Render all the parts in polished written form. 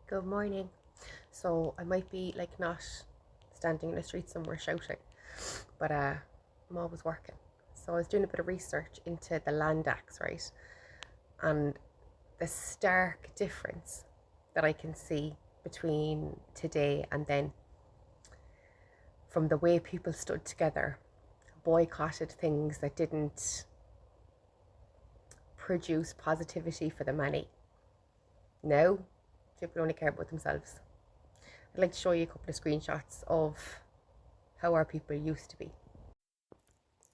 Good morning. So I might be like not standing in the street somewhere shouting, but I'm always working. So I was doing a bit of research into the Land Acts, right? And the stark difference that I can see between today and then, from the way people stood together, boycotted things that didn't produce positivity for the many. Now, people only care about themselves. I'd like to show you a couple of screenshots of how our people used to be.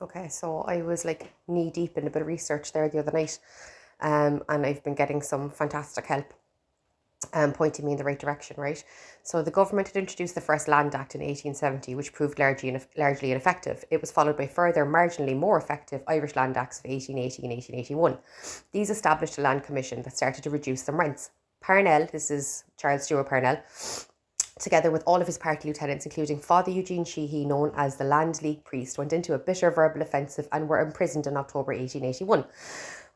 Okay, so I was like knee deep in a bit of research there the other night, and I've been getting some fantastic help pointing me in the right direction, right? So the government had introduced the first Land Act in 1870, which proved largely ineffective. It was followed by further, marginally more effective Irish Land Acts of 1880 and 1881. These established a land commission that started to reduce some rents. Parnell, this is Charles Stewart Parnell, together with all of his party lieutenants, including Father Eugene Sheehy, known as the Land League priest, went into a bitter verbal offensive and were imprisoned in October 1881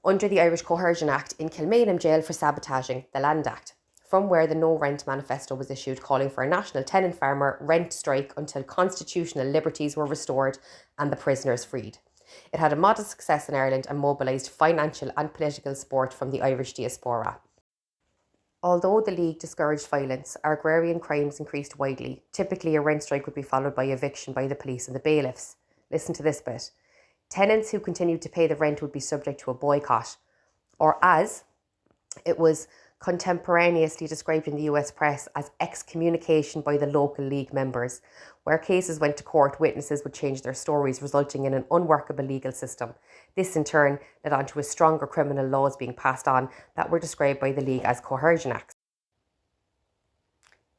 under the Irish Coercion Act in Kilmainham Jail for sabotaging the Land Act, from where the No Rent Manifesto was issued, calling for a national tenant farmer rent strike until constitutional liberties were restored and the prisoners freed. It had a modest success in Ireland and mobilised financial and political support from the Irish diaspora. Although the League discouraged violence, agrarian crimes increased widely. Typically, a rent strike would be followed by eviction by the police and the bailiffs. Listen to this bit. Tenants who continued to pay the rent would be subject to a boycott, or as it was contemporaneously described in the US press as excommunication by the local League members. Where cases went to court, witnesses would change their stories, resulting in an unworkable legal system. This in turn led on to a stronger criminal laws being passed on that were described by the League as coercion acts.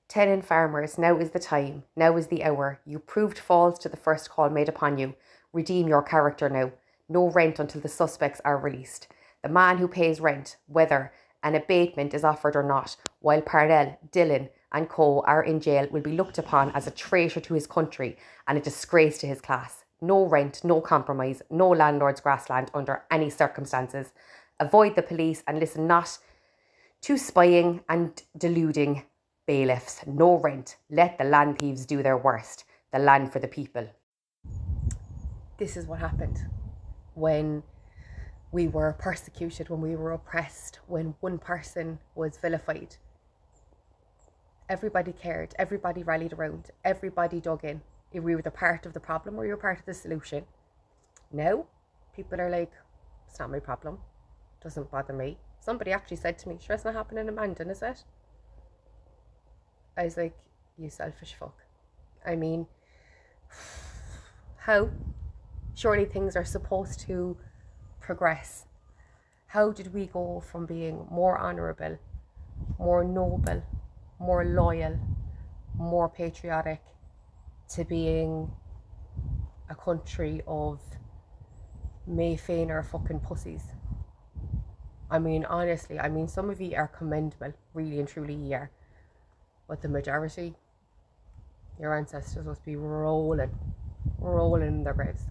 Tenant farmers, now is the time, now is the hour. You proved false to the first call made upon you. Redeem your character now. No rent until the suspects are released. The man who pays rent, whether an abatement is offered or not, while Parnell, Dillon and co are in jail, will be looked upon as a traitor to his country and a disgrace to his class. No rent, no compromise, no landlord's grassland under any circumstances. Avoid the police and listen not to spying and deluding bailiffs. No rent. Let the land thieves do their worst. The land for the people. This is what happened when we were persecuted, when we were oppressed, when one person was vilified. Everybody cared, everybody rallied around, everybody dug in. If we were the part of the problem or you were part of the solution. Now, people are like, it's not my problem, doesn't bother me. Somebody actually said to me, sure, it's not happening in Mandan, is it? I was like, you selfish fuck. I mean, how? Surely things are supposed to progress. How did we go from being more honourable, more noble, more loyal, more patriotic, to being a country of Mayfainer fucking pussies? I mean, honestly, some of you are commendable, really and truly you are. But the majority, your ancestors must be rolling in their graves.